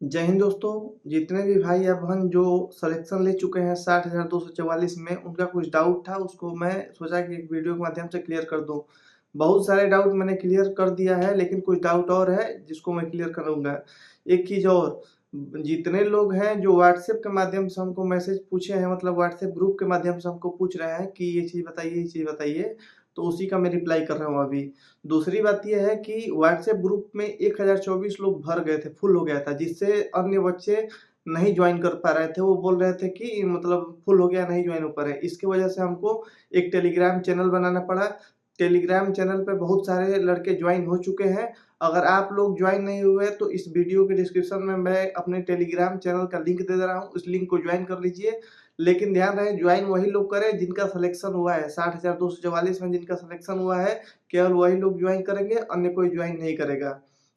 जय हिंद दोस्तों। जितने भी भाई या बहन जो सिलेक्शन ले चुके हैं 60,244 में, उनका कुछ डाउट था, उसको मैं सोचा कि एक वीडियो के माध्यम से क्लियर कर दूं। बहुत सारे डाउट मैंने क्लियर कर दिया है, लेकिन कुछ डाउट और है जिसको मैं क्लियर करूंगा। एक चीज और, जितने लोग हैं जो व्हाट्सएप के माध्यम से हमको मैसेज पूछे हैं, मतलब व्हाट्सएप ग्रुप के माध्यम से हमको पूछ रहे हैं कि ये चीज बताइए, ये चीज बताइए, तो उसी का मैं रिप्लाई कर रहा हूँ अभी। दूसरी बात ये है कि व्हाट्सएप ग्रुप में 1024 लोग भर गए थे, फुल हो गया था, जिससे अन्य बच्चे नहीं ज्वाइन कर पा रहे थे। वो बोल रहे थे कि मतलब फुल हो गया, नहीं ज्वाइन हो पा रहे। इसकी वजह से हमको एक टेलीग्राम चैनल बनाना पड़ा। टेलीग्राम चैनल पे बहुत सारे लड़के ज्वाइन हो चुके हैं। अगर आप लोग ज्वाइन नहीं हुए तो इस वीडियो के डिस्क्रिप्शन में मैं अपने टेलीग्राम चैनल का लिंक दे रहा हूँ, उस लिंक को ज्वाइन कर लीजिए। लेकिन ध्यान रहे, ज्वाइन वही लोग करें जिनका सिलेक्शन हुआ है। 60,244 में जिनका सिलेक्शन हुआ है, केवल वही लोग ज्वाइन करेंगे, अन्य कोई ज्वाइन नहीं करेगा।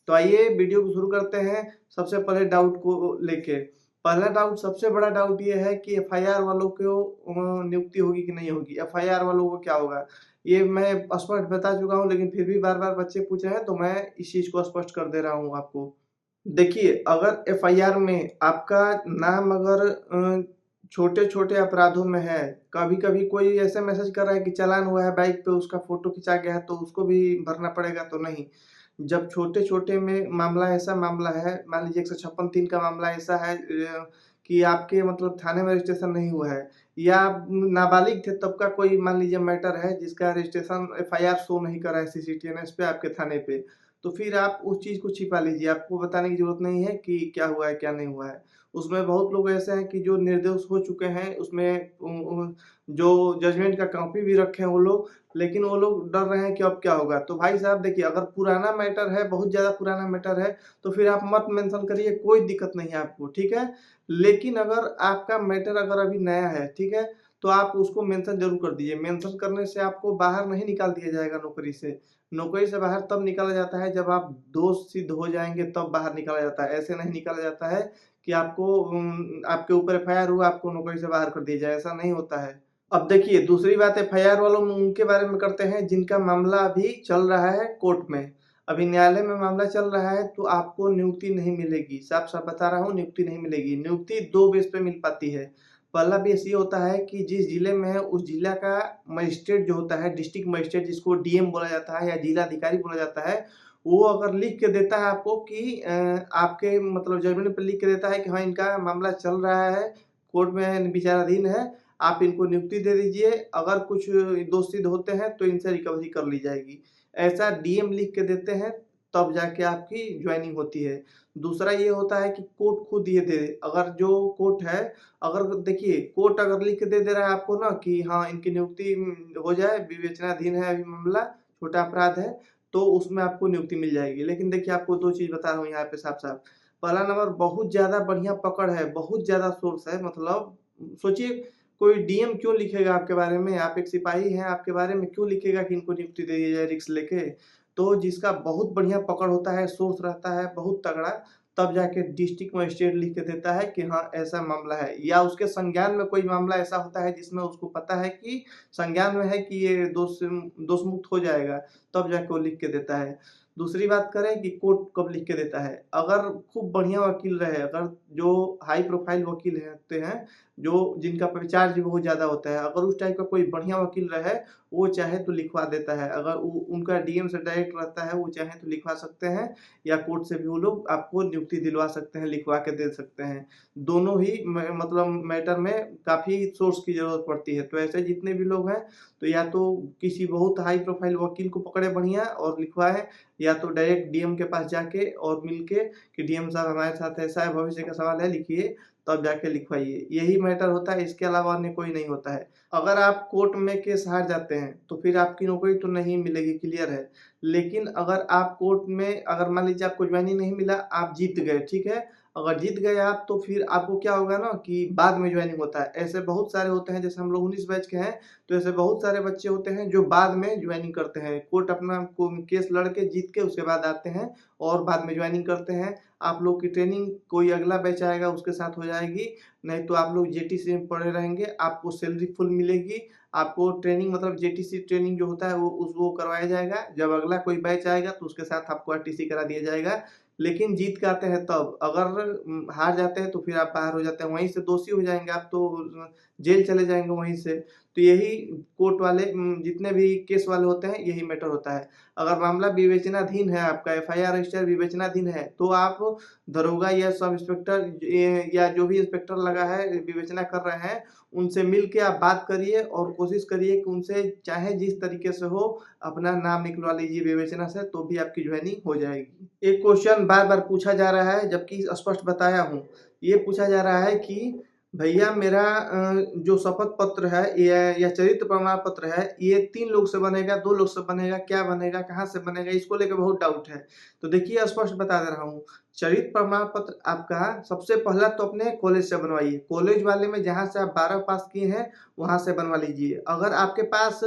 तो आइए वीडियो को शुरू करते हैं। सबसे पहले डाउट को लेके, पहला डाउट, सबसे बड़ा डाउट ये है कि एफआईआर वालों को नियुक्ति होगी कि नहीं होगी। एफआईआर वालों को क्या होगा, ये मैं स्पष्ट बता चुका हूँ, लेकिन फिर भी बार बार बच्चे पूछ रहे हैं, तो मैं इस चीज को स्पष्ट कर दे रहा हूँ आपको। देखिए, अगर एफआईआर में आपका नाम अगर छोटे-छोटे अपराधों में है, कभी-कभी कोई ऐसे मैसेज कर रहा है कि चालान हुआ है बाइक पे, उसका फ़ोटो खींचा गया है, तो उसको भी भरना पड़ेगा, तो नहीं। जब छोटे-छोटे में मामला, ऐसा मामला है, मान लीजिए 156(3) का मामला ऐसा है कि आपके मतलब थाने में रजिस्ट्रेशन नहीं हुआ है, या आप नाबालिग थे तब का कोई मान लीजिए मैटर है जिसका रजिस्ट्रेशन एफआईआर शो नहीं कर रहा है सीसीटीएनएस पे आपके थाने पे, तो फिर आप उस चीज़ को छिपा लीजिए। आपको बताने की ज़रूरत नहीं है कि क्या हुआ है, क्या नहीं हुआ है। उसमें बहुत लोग ऐसे हैं कि जो निर्दोष हो चुके हैं, उसमें जो जजमेंट का कॉपी भी रखे हैं वो लोग, लेकिन वो लोग डर रहे हैं कि अब क्या होगा। तो भाई साहब देखिए, अगर पुराना मैटर है, बहुत ज़्यादा पुराना मैटर है, तो फिर आप मत मेंशन करिए, कोई दिक्कत नहीं है आपको, ठीक है? लेकिन अगर आपका मैटर अगर अभी नया है, ठीक है? तो आप उसको मेंशन ज़रूर कर दीजिए। मेंशन करने से आपको बाहर नहीं निकाल दिया जाएगा नौकरी से। नौकरी से बाहर तब निकाला जाता है जब आप दोष सिद्ध हो जाएँगे, तब बाहर निकाला जाता है। ऐसे नहीं निकाला जाता है कि आपको आपके ऊपर एफआईआर हुआ, आपको नौकरी से बाहर कर दिया जाए, ऐसा नहीं होता है। अब देखिए, दूसरी बात एफआईआर वालों में उनके बारे में करते हैं जिनका मामला अभी चल रहा है कोर्ट में। अभी न्यायालय में मामला चल रहा है, तो आपको नियुक्ति नहीं मिलेगी। साफ-साफ बता रहा हूँ, नियुक्ति नहीं मिलेगी। नियुक्ति 2 बेस पे मिल पाती है। पहला बेस ये होता है कि जिस जिले में है, उस जिला का मजिस्ट्रेट जो होता है, डिस्ट्रिक्ट मजिस्ट्रेट जिसको डीएम बोला जाता है या जिलाधिकारी बोला जाता है, वो अगर लिख के देता है आपको कि आपके मतलब जजमेंट पे लिख के देता है कि हाँ, इनका मामला चल रहा है, कोर्ट में विचाराधीन है, आप इनको नियुक्ति दे दीजिए। अगर कुछ दोष सिद्ध होते हैं तो इनसे रिकवरी कर ली जाएगी। ऐसा डीएम लिख के देते हैं, तब जाके आपकी जॉइनिंग होती है। दूसरा ये होता है कि कोर्ट खुद ये दे, अगर जो कोर्ट है, अगर देखिए कोर्ट अगर लिख के दे दे रहा है आपको ना कि हाँ, इनकी नियुक्ति हो जाए, विवेचनाधीन है अभी मामला, छोटा अपराध है, तो उसमें आपको नियुक्ति मिल जाएगी। लेकिन देखिए, आपको 2 चीज़ बता रहा हूँ यहाँ पे साफ-साफ। पहला नंबर, बहुत ज़्यादा बढ़िया पकड़ है, बहुत ज़्यादा सोर्स है, मतलब सोचिए, कोई डीएम क्यों लिखेगा आपके बारे में? आप एक सिपाही हैं, आपके बारे में क्यों लिखेगा कि इनको नियुक्ति दे दी जाए रिस्क लेके? तो जिसका बहुत बढ़िया पकड़ होता है, सोर्स रहता है बहुत तगड़ा, तब जाके डिस्ट्रिक्ट मजिस्ट्रेट लिख के देता है कि हाँ, ऐसा मामला है, या उसके संज्ञान में कोई मामला ऐसा होता है जिसमें उसको पता है कि संज्ञान में है कि ये दोष मुक्त हो जाएगा, तब जाके वो लिख के देता है। दूसरी बात करें कि कोर्ट कब लिख के देता है, अगर खूब बढ़िया वकील रहे, अगर जो हाई प्रोफाइल वकील होते हैं, जो जिनका चार्ज भी बहुत ज़्यादा होता है, अगर उस टाइप का कोई बढ़िया वकील रहे, वो चाहे तो लिखवा देता है। अगर उ उनका डीएम से डायरेक्ट रहता है, वो चाहे तो लिखवा सकते हैं, या कोर्ट से भी वो लोग आपको नियुक्ति दिलवा सकते हैं, लिखवा के दे सकते हैं। दोनों ही मतलब मैटर में काफ़ी सोर्स की ज़रूरत पड़ती है। तो ऐसे जितने भी लोग हैं, तो या तो किसी बहुत हाई प्रोफाइल वकील को पकड़े बढ़िया और लिखवाएँ, या तो डायरेक्ट डीएम के पास जाके और मिल के कि डीएम साहब हमारे साथ ऐसा है, भविष्य का सवाल है, लिखिए, तब जाके लिखवाइए। यही मैटर होता है, इसके अलावा अन्य कोई नहीं होता है। अगर आप कोर्ट में केस हार जाते हैं, तो फिर आपकी नौकरी तो नहीं मिलेगी, क्लियर है। लेकिन अगर आप कोर्ट में, अगर मान लीजिए आपको ज्वाइनिंग नहीं मिला, आप जीत गए, ठीक है? अगर जीत गए आप, तो फिर आपको क्या होगा ना कि बाद में ज्वाइनिंग होता है। ऐसे बहुत सारे होते हैं, जैसे हम लोग 19 बैच के हैं, तो ऐसे बहुत सारे बच्चे होते हैं जो बाद में ज्वाइनिंग करते हैं। कोर्ट अपना को केस लड़ के जीत के उसके बाद आते हैं और बाद में ज्वाइनिंग करते हैं। आप लोग की ट्रेनिंग कोई अगला बैच आएगा उसके साथ हो जाएगी, नहीं तो आप लोग जेटीसी में पड़े रहेंगे, आपको सैलरी फुल मिलेगी। आपको ट्रेनिंग मतलब जेटीसी ट्रेनिंग जो होता है वो करवाया जाएगा। जब अगला कोई बैच आएगा तो उसके साथ आपको आरटीसी करा दिया जाएगा। लेकिन जीत के आते हैं तब। अगर हार जाते हैं तो फिर आप बाहर हो जाते हैं, वहीं से दोषी हो जाएँगे आप, तो जेल चले जाएँगे वहीं से। तो यही कोर्ट वाले जितने भी केस वाले होते हैं यही मैटर होता है। अगर मामला विवेचनाधीन है, आपका एफआईआर रजिस्टर विवेचनाधीन है, तो आप दरोगा या सब इंस्पेक्टर या जो भी इंस्पेक्टर लगा है विवेचना कर रहे हैं, उनसे मिल के आप बात करिए और कोशिश करिए कि उनसे चाहे जिस तरीके से हो अपना नाम निकलवा लीजिए विवेचना से, तो भी आपकी ज्वाइनिंग हो जाएगी। एक क्वेश्चन बार-बार पूछा जा रहा है, जबकि स्पष्ट बताया हूँ। ये पूछा जा रहा है कि भैया मेरा जो शपथ पत्र है या चरित्र प्रमाण पत्र है, ये 3 लोग से बनेगा, 2 लोग से बनेगा, क्या बनेगा, कहाँ से बनेगा? इसको लेके बहुत डाउट है। तो देखिए स्पष्ट बता दे रहा हूँ, चरित्र प्रमाण पत्र आपका सबसे पहला तो अपने कॉलेज से बनवाइए। कॉलेज वाले में जहाँ से आप 12 पास किए हैं, वहाँ से बनवा लीजिए। अगर आपके पास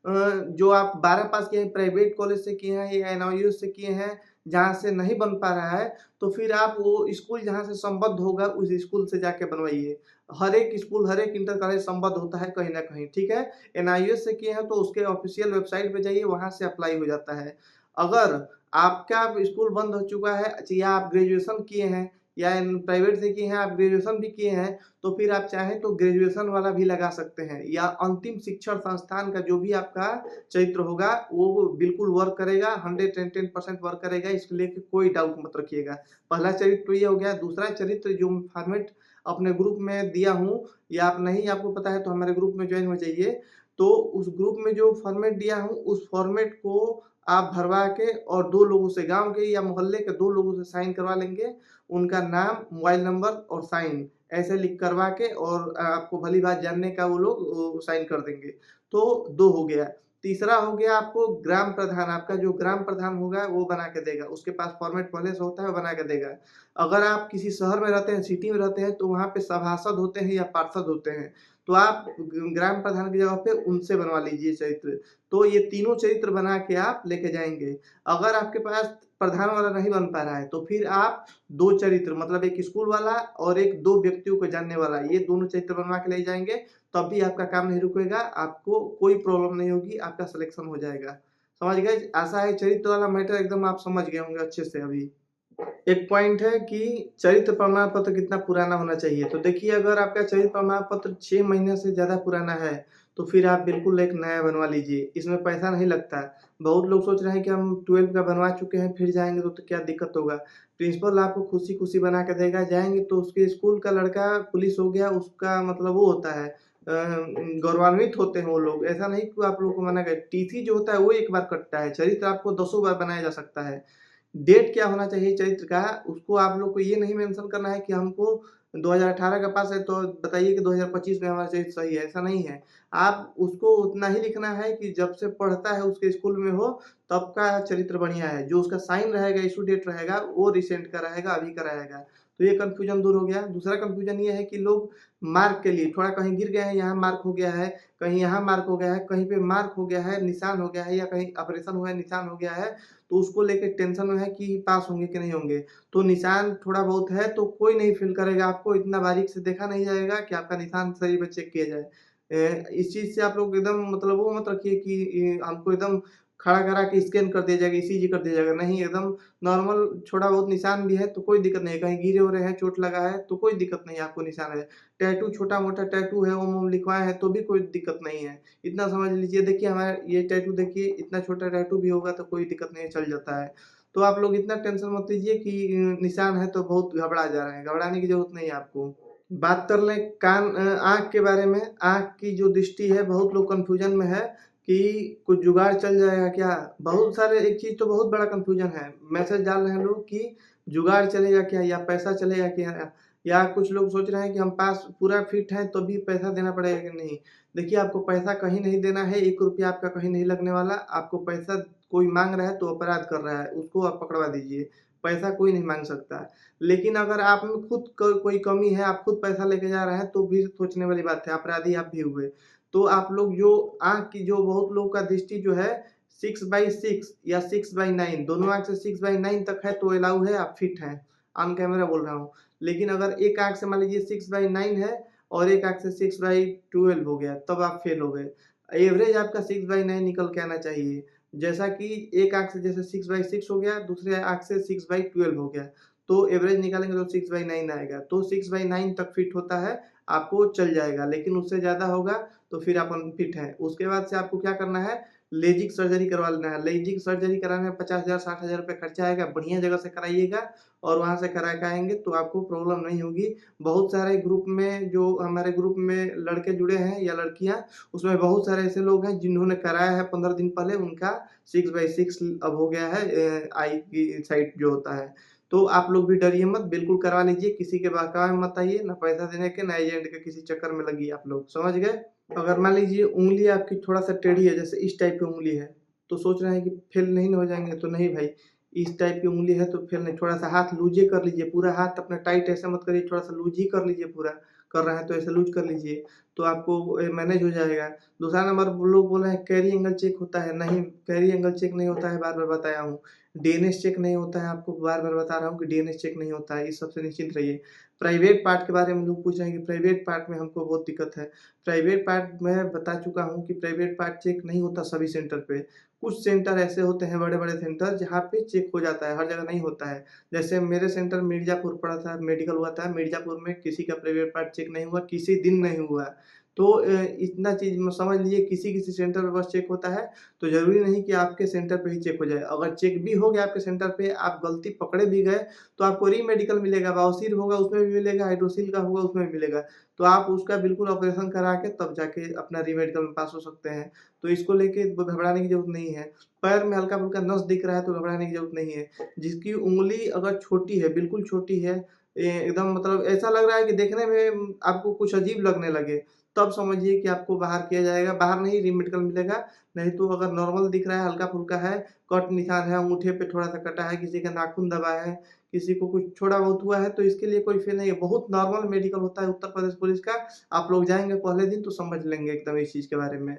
जो आप 12 पास किए हैं प्राइवेट कॉलेज से किए हैं या एनआईयू से किए हैं, जहाँ से नहीं बन पा रहा है, तो फिर आप वो स्कूल जहाँ से संबद्ध होगा उस स्कूल से जाके बनवाइए। हर एक स्कूल, हर एक इंटर कॉलेज संबद्ध होता है कहीं न कहीं, ठीक है? एनआईओएस से किए हैं तो उसके ऑफ़िशियल वेबसाइट पे जाइए, वहाँ से अप्लाई हो जाता है। अगर आपका स्कूल बंद हो चुका है या आप ग्रेजुएशन किए हैं या प्राइवेट से किए हैं, आप ग्रेजुएशन भी किए हैं, तो फिर आप चाहें तो ग्रेजुएशन वाला भी लगा सकते हैं या अंतिम शिक्षण संस्थान का जो भी आपका चरित्र होगा, वो बिल्कुल वर्क करेगा, 110% वर्क करेगा, इसको लेके कोई डाउट मत रखिएगा। पहला चरित्र तो ये हो गया, दूसरा चरित्र जो फॉर्मेट अपने ग्रुप में दिया हूँ या आप नहीं आपको पता है तो हमारे ग्रुप में जॉइन हो जाइए। तो उस ग्रुप में जो फॉर्मेट दिया हूँ, उस फॉर्मेट को आप भरवा के और 2 लोगों से, गाँव के या मोहल्ले के 2 लोगों से साइन करवा लेंगे। उनका नाम, मोबाइल नंबर और साइन ऐसे लिख करवा के और आपको भली-भाँति जानने का वो लोग साइन कर देंगे। तो 2 हो गया। तीसरा हो गया आपको ग्राम प्रधान, आपका जो ग्राम प्रधान होगा वो बना के देगा। उसके पास फॉर्मेट पहले से होता है, वो बना के देगा। अगर आप किसी शहर में रहते हैं, सिटी में रहते हैं, तो वहाँ पे सभासद होते हैं या पार्षद होते हैं, तो आप ग्राम प्रधान की जगह पे उनसे बनवा लीजिए चरित्र। तो ये तीनों चरित्र बना के आप लेके जाएँगे। अगर आपके पास प्रधान वाला नहीं बन पा रहा है, तो फिर आप 2 चरित्र मतलब एक स्कूल वाला और एक 2 व्यक्तियों को जानने वाला, ये दोनों चरित्र बनवा के ले जाएँगे, तब भी आपका काम नहीं रुकेगा, आपको कोई प्रॉब्लम नहीं होगी, आपका सिलेक्शन हो जाएगा। समझ गए? आशा है चरित्र वाला मैटर एकदम आप समझ गए होंगे अच्छे से अभी। एक पॉइंट है कि चरित्र प्रमाण पत्र कितना पुराना होना चाहिए। तो देखिए अगर आपका चरित्र प्रमाण पत्र 6 महीने से ज़्यादा पुराना है, तो फिर आप बिल्कुल एक नया बनवा लीजिए। इसमें पैसा नहीं लगता। बहुत लोग सोच रहे हैं कि हम 12th का बनवा चुके हैं, फिर जाएँगे तो क्या दिक्कत होगा। प्रिंसिपल आपको खुशी-खुशी बना के देगा, जाएँगे तो उसके स्कूल का लड़का पुलिस हो गया, उसका मतलब वो होता है गौरवान्वित होते हैं वो लोग। ऐसा नहीं कि आप लोगों को मना करें। टीसी जो होता है वो एक बार कटता है, चरित्र आपको दसों बार बनाया जा सकता है। डेट क्या होना चाहिए चरित्र का, उसको आप लोग को ये नहीं मेंशन करना है कि हमको 2018 का पास है तो बताइए कि 2025 में हमारा चरित्र सही है, ऐसा नहीं है। आप उसको उतना ही लिखना है कि जब से पढ़ता है उसके स्कूल में हो, तब का चरित्र बढ़िया है। जो उसका साइन रहेगा, इश्यू डेट रहेगा, वो रिसेंट का रहेगा, अभी का रहेगा। तो ये कन्फ्यूज़न दूर हो गया। दूसरा कन्फ्यूज़न ये है कि लोग मार्क के लिए थोड़ा कहीं गिर गए हैं, यहाँ मार्क हो गया है, कहीं यहाँ मार्क हो गया है, कहीं पे मार्क हो गया है, निशान हो गया है या कहीं ऑपरेशन हुआ है, निशान हो गया है, तो उसको लेके टेंशन में है कि पास होंगे कि नहीं होंगे। तो निशान थोड़ा बहुत है तो कोई नहीं फ़ील करेगा आपको, इतना बारीक से देखा नहीं जाएगा कि आपका निशान सही में चेक किया जाए। इस चीज़ से आप लोग एकदम मतलब वो मत रखिए कि हमको एकदम खड़ा करा के स्कैन कर दिया जाएगा, ईसीजी कर दिया जाएगा। नहीं, एकदम नॉर्मल थोड़ा बहुत निशान भी है तो कोई दिक्कत नहीं है। कहीं गिरे-उरे हैं, चोट लगा है तो कोई दिक्कत नहीं है, आपको निशान है। टैटू छोटा-मोटा टैटू है, ओम-ओम लिखवाए हैं तो भी कोई दिक्कत नहीं है। इतना समझ लीजिए देखिए हमारा ये टैटू देखिए इतना छोटा टैटू भी होगा तो कोई दिक्कत नहीं है, चल जाता है। तो आप लोग इतना टेंशन मत लीजिए कि निशान है तो बहुत घबरा जा रहे हैं, घबराने की ज़रूरत नहीं है आपको। बात कर लें आँख के बारे में, आँख की जो दृष्टि है बहुत लोग कन्फ्यूज़न में है कि कुछ जुगाड़ चल जाएगा क्या? बहुत सारे एक चीज़ तो बहुत बड़ा कन्फ्यूज़न है, मैसेज डाल रहे हैं लोग कि जुगाड़ चलेगा क्या या पैसा चलेगा क्या? या कुछ लोग सोच रहे हैं कि हम पास पूरा फिट हैं तो भी पैसा देना पड़ेगा कि नहीं? देखिए आपको पैसा कहीं नहीं देना है, 1 रुपया आपका कहीं नहीं लगने वाला, आपको पैसा कोई माँग रहा है तो अपराध कर रहा है, उसको आप पकड़वा दीजिए, पैसा कोई नहीं माँग सकता। लेकिन अगर आप में खुद क कोई कमी है, आप खुद पैसा लेके जा रहे हैं, तो भी सोचने वाली बात है, अपराधी आप भी हुए। तो आप लोग जो आँख की जो बहुत लोगों का दृष्टि जो है 6/6 या 6/9 दोनों आँख से 6/9 तक है तो अलाउ है, आप फिट हैं। ऑन कैमरा बोल रहा हूँ। लेकिन अगर एक आँख से मान लीजिए 6/9 है और एक आँख से 6/12 हो गया, तब आप फेल हो गए। एवरेज आपका 6/9 निकल के आना चाहिए। जैसा कि एक आँख से जैसे 6/6 हो गया, दूसरे आँख से 6/12 हो गया, तो एवरेज निकालेंगे तो 6/9 आएगा। तो 6/9 तक फिट होता है, आपको चल जाएगा, लेकिन उससे ज़्यादा होगा तो फिर आप अनफिट हैं। उसके बाद से आपको क्या करना है, लेजिक सर्जरी करवा लेना है। लेजिक सर्जरी कराने में 50,000 60,000 रुपए खर्चा आएगा, बढ़िया जगह से कराइएगा और वहाँ से करा के आएँगे तो आपको प्रॉब्लम नहीं होगी। बहुत सारे ग्रुप में जो हमारे ग्रुप में लड़के जुड़े हैं या लड़कियाँ, उसमें बहुत सारे ऐसे लोग हैं जिन्होंने कराया है 15 दिन पहले, उनका 6/6 अब हो गया है आई की साइड जो होता है। तो आप लोग भी डरिए मत, बिल्कुल करवा लीजिए, किसी के बहकावे में मत आइए, ना पैसा देने के, ना एजेंट के किसी चक्कर में लगिए आप लोग, समझ गए? अगर मान लीजिए उँगली आपकी थोड़ा-सा टेढ़ी है, जैसे इस टाइप की उँगली है, तो सोच रहे हैं कि फेल नहीं ना हो जाएँगे, तो नहीं भाई, इस टाइप की उँगली है तो फेल नहीं, थोड़ा-सा हाथ लूज़े कर लीजिए, पूरा हाथ अपना टाइट ऐसे मत करिए, थोड़ा-सा लूज़ ही कर लीजिए पूरा, कर रहे हैं तो ऐसे लूज़ कर लीजिए, तो आपको मैनेज हो जाएगा। दूसरा नंबर वो लोग बोल रहे हैं कैरी एंगल चेक होता है, नहीं, कैरी एंगल चेक नहीं होता है, बार-बार बताया हूँ। डीएनएस चेक नहीं होता है, आपको बार-बार बता रहा हूँ कि डीएनएस चेक नहीं होता है, इस सब से निश्चिंत रहिए। प्राइवेट पार्ट के बारे में लोग पूछ रहे हैं कि प्राइवेट पार्ट में हमको बहुत दिक्कत है। प्राइवेट पार्ट मैं बता चुका हूँ कि प्राइवेट पार्ट चेक नहीं होता सभी सेंटर पे। कुछ सेंटर ऐसे होते हैं बड़े-बड़े सेंटर जहाँ पे चेक हो जाता है, हर जगह नहीं होता है। जैसे मेरे सेंटर मिर्ज़ापुर पड़ा था, मेडिकल हुआ था, मिर्ज़ापुर में किसी का प्राइवेट पार्ट चेक नहीं हुआ, किसी दिन नहीं हुआ। तो इतना चीज़ म समझ लीजिए किसी-किसी सेंटर पे बस चेक होता है, तो ज़रूरी नहीं कि आपके सेंटर पे ही चेक हो जाए। अगर चेक भी हो गया आपके सेंटर पे, आप गलती पकड़े भी गए, तो आपको री-मेडिकल मिलेगा, बवासीर होगा उसमें भी मिलेगा, हाइड्रोसील का होगा उसमें भी मिलेगा। तो आप उसका बिल्कुल ऑपरेशन करा के तब जाके अपना री-मेडिकल में पास हो सकते हैं। तो इसको लेके घबराने की ज़रूरत नहीं है। पैर में हल्का-फुल्का नस दिख रहा है तो घबराने की ज़रूरत नहीं है। जिसकी उँगली अगर छोटी है, बिल्कुल छोटी है, एकदम मतलब ऐसा लग रहा है कि देखने में आपको कुछ अजीब लगने लगे, तब समझिए कि आपको बाहर किया जाएगा। बाहर नहीं री-मेडिकल मिलेगा, नहीं तो अगर नॉर्मल दिख रहा है, हल्का-फुल्का है, कट निशान है, अंगूठे पे थोड़ा-सा कटा है, किसी का नाखून दबा है, किसी को कुछ थोड़ा बहुत हुआ है, तो इसके लिए कोई फ़ी नहीं है। बहुत नॉर्मल मेडिकल होता है उत्तर प्रदेश पुलिस का, आप लोग जाएँगे पहले दिन तो समझ लेंगे एकदम इस चीज़ के बारे में।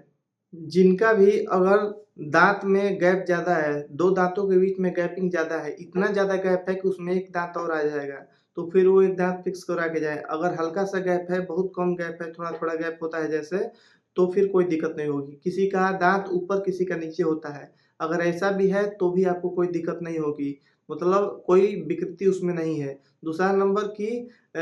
जिनका भी अगर दाँत में गैप ज़्यादा है, 2 दाँतों के बीच में गैपिंग ज़्यादा है, इतना ज़्यादा गैप है कि उसमें 1 दाँत और आ जाएगा, तो फिर वो 1 दाँत फिक्स करा के जाएँ। अगर हल्का-सा गैप है, बहुत कम गैप है, थोड़ा-थोड़ा गैप होता है जैसे, तो फिर कोई दिक्कत नहीं होगी। किसी का दाँत ऊपर, किसी का नीचे होता है, अगर ऐसा भी है तो भी आपको कोई दिक्कत नहीं होगी, मतलब कोई विकृति उसमें नहीं है। दूसरा नंबर कि अ,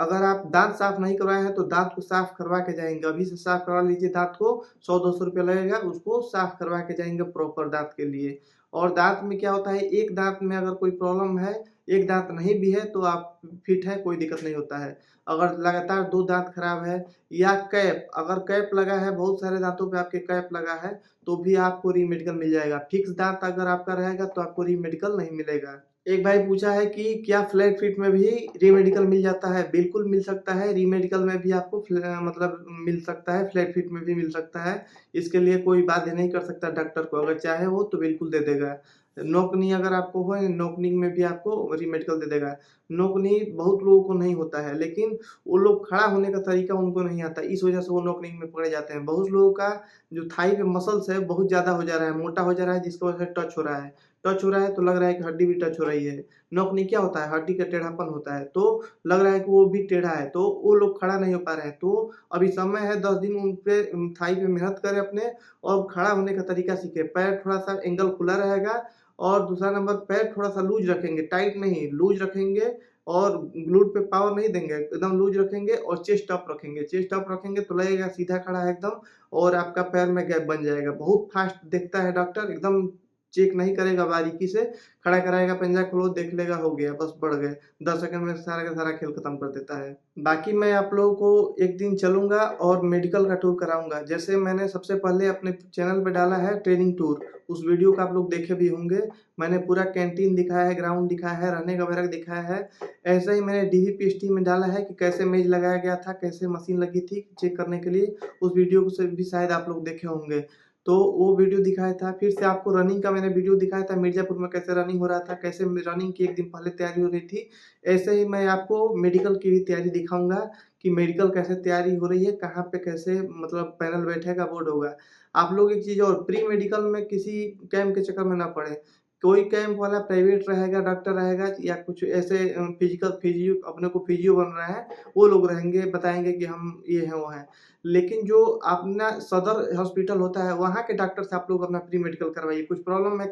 अगर आप दाँत साफ नहीं करवाए हैं, तो दाँत को साफ करवा के जाएँगे, अभी से साफ करवा लीजिए दाँत को, 100-200 रुपया लगेगा, उसको साफ करवा के जाएँगे प्रॉपर दाँत के लिए। और दाँत में क्या होता है, एक दाँत में अगर कोई प्रॉब्लम है, एक दाँत नहीं भी है, तो आप फिट हैं, कोई दिक्कत नहीं होता है। अगर लगातार 2 दाँत खराब है या कैप, अगर कैप लगा है, बहुत सारे दाँतों पे आपके कैप लगा है, तो भी आपको री-मेडिकल मिल जाएगा। फिक्स दाँत अगर आपका रहेगा, तो आपको री-मेडिकल नहीं मिलेगा। एक भाई पूछा है कि क्या फ्लैट फीट में भी री-मेडिकल मिल जाता है? बिल्कुल मिल सकता है, री-मेडिकल में भी आपको मतलब मिल सकता है, फ्लैट फीट में भी मिल सकता है। इसके लिए कोई बाध्य नहीं कर सकता डॉक्टर को, अगर चाहे वो तो बिल्कुल दे देगा। नोक-नी अगर आपको हो, नोक-नी में भी आपको री-मेडिकल दे देगा। नोक-नी बहुत लोगों को नहीं होता है, लेकिन वो लोग खड़ा होने का तरीका उनको नहीं आता, इस वजह से वो नोक-नी में पकड़े जाते हैं। बहुत लोगों का जो थाई पे मसल्स है, बहुत ज़्यादा हो जा रहा है, मोटा हो जा रहा है, जिसकी वजह से टच हो रहा है। टच हो रहा है तो लग रहा है कि हड्डी भी टच हो रही है। नोक-नी क्या होता है? हड्डी का टेढ़ापन होता है, तो लग रहा है कि वो भी टेढ़ा है, तो वो लोग खड़ा नहीं हो पा रहे हैं। तो अभी समय है 10 दिन उन पे थाई पे मेहनत करें अपने और खड़ा होने का तरीका सीखें। पैर थोड़ा-सा एंगल खुला रहेगा और दूसरा नंबर पैर थोड़ा-सा लूज़ रखेंगे, टाइट नहीं, लूज़ रखेंगे और ग्लूट पे पावर नहीं देंगे, एकदम लूज़ रखेंगे और चेस्ट अप रखेंगे। चेस्ट अप रखेंगे तो लगेगा सीधा खड़ा है एकदम और आपका पैर में गैप बन जाएगा। बहुत फास्ट देखता है डॉक्टर, एकदम चेक नहीं करेगा बारीकी से, खड़ा कराएगा, पंजा खोलो, देख लेगा, हो गया, बस बढ़ गए। 10 सेकंड में सारा का सारा खेल खत्म कर देता है। बाकी मैं आप लोगों को एक दिन चलूँगा और मेडिकल का टूर कराऊँगा। जैसे मैंने सबसे पहले अपने चैनल पे डाला है ट्रेनिंग टूर, उस वीडियो को आप लोग देखे भी होंगे। मैंने पूरा कैंटीन दिखाया है, ग्राउंड दिखाया है, रहने का बैरक दिखाया है। ऐसे ही मैंने डीवीपीएसटी में डाला है कि कैसे मेज लगाया गया था, कैसे मशीन लगी थी चेक करने के लिए, उस वीडियो को से भी शायद आप लोग देखे होंगे। तो वो वीडियो दिखाया था, फिर से आपको रनिंग का मैंने वीडियो दिखाया था, मिर्ज़ापुर में कैसे रनिंग हो रहा था, कैसे रनिंग की 1 दिन पहले तैयारी हो रही थी। ऐसे ही मैं आपको मेडिकल की भी तैयारी दिखाऊँगा कि मेडिकल कैसे तैयारी हो रही है, कहाँ पे कैसे मतलब पैनल बैठेगा, बोर्ड होगा। आप लोग एक चीज़ और प्री मेडिकल में किसी कैंप के चक्कर में ना पड़ें। कोई कैंप वाला प्राइवेट रहेगा, डॉक्टर रहेगा या कुछ ऐसे फिजियो अपने को फिजियो बन रहे हैं, वो लोग रहेंगे, बताएँगे कि हम ये हैं, वो हैं। लेकिन जो अपना सदर हॉस्पिटल होता है, वहाँ के डॉक्टर से आप लोग अपना प्री मेडिकल करवाइए। कुछ प्रॉब्लम है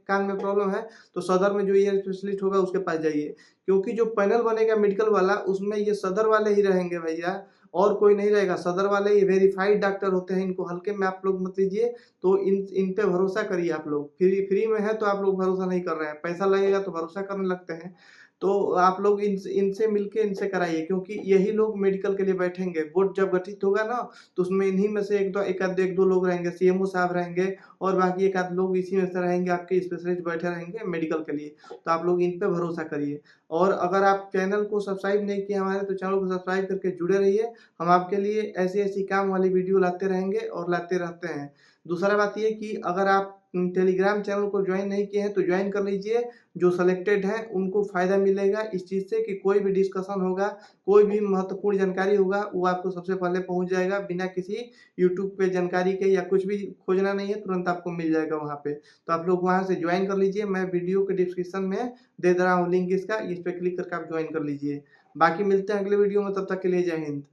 कान में प्रॉब्लम है, तो सदर में जो ईयर स्पेशलिस्ट होगा उसके पास जाइए। क्योंकि जो पैनल बनेगा मेडिकल वाला, उसमें ये सदर वाले ही रहेंगे भैया, और कोई नहीं रहेगा। सदर वाले ये वेरिफाइड डॉक्टर होते हैं, इनको हल्के में आप लोग मत लीजिए। तो इन पे भरोसा करिए आप लोग। फ्री में है तो आप लोग भरोसा नहीं कर रहे हैं, पैसा लगेगा तो भरोसा करने लगते हैं। तो आप लोग इनसे मिलके इनसे कराइए, क्योंकि यही लोग मेडिकल के लिए बैठेंगे। बोर्ड जब गठित होगा ना, तो उसमें इन्हीं में से एक दो लोग रहेंगे, सीएमओ साहब रहेंगे, और बाकी एक आध लोग इसी में से रहेंगे, आपके स्पेशलिस्ट बैठे रहेंगे मेडिकल के लिए। तो आप लोग इन पे भरोसा करिए। और अगर आप चैनल को सब्सक्राइब नहीं किए हमारे, तो चैनल को सब्सक्राइब करके जुड़े रहिए। हम आपके लिए ऐसी-ऐसी काम वाली वीडियो लाते रहेंगे और लाते रहते हैं। दूसरा बात ये कि अगर आप टेलीग्राम चैनल को ज्वाइन नहीं किए हैं तो ज्वाइन कर लीजिए। जो सेलेक्टेड हैं उनको फ़ायदा मिलेगा इस चीज़ से कि कोई भी डिस्कशन होगा, कोई भी महत्वपूर्ण जानकारी होगा, वो आपको सबसे पहले पहुँच जाएगा, बिना किसी यूट्यूब पे जानकारी के या कुछ भी खोजना नहीं है, तुरंत आपको मिल जाएगा वहाँ पे। तो आप लोग वहाँ से ज्वाइन कर लीजिए। मैं वीडियो के डिस्क्रिप्शन में दे दे रहा हूँ लिंक इसका, इस पे क्लिक करके आप ज्वाइन कर लीजिए। बाकी मिलते हैं अगले वीडियो में, तब तक के लिए जय हिंद।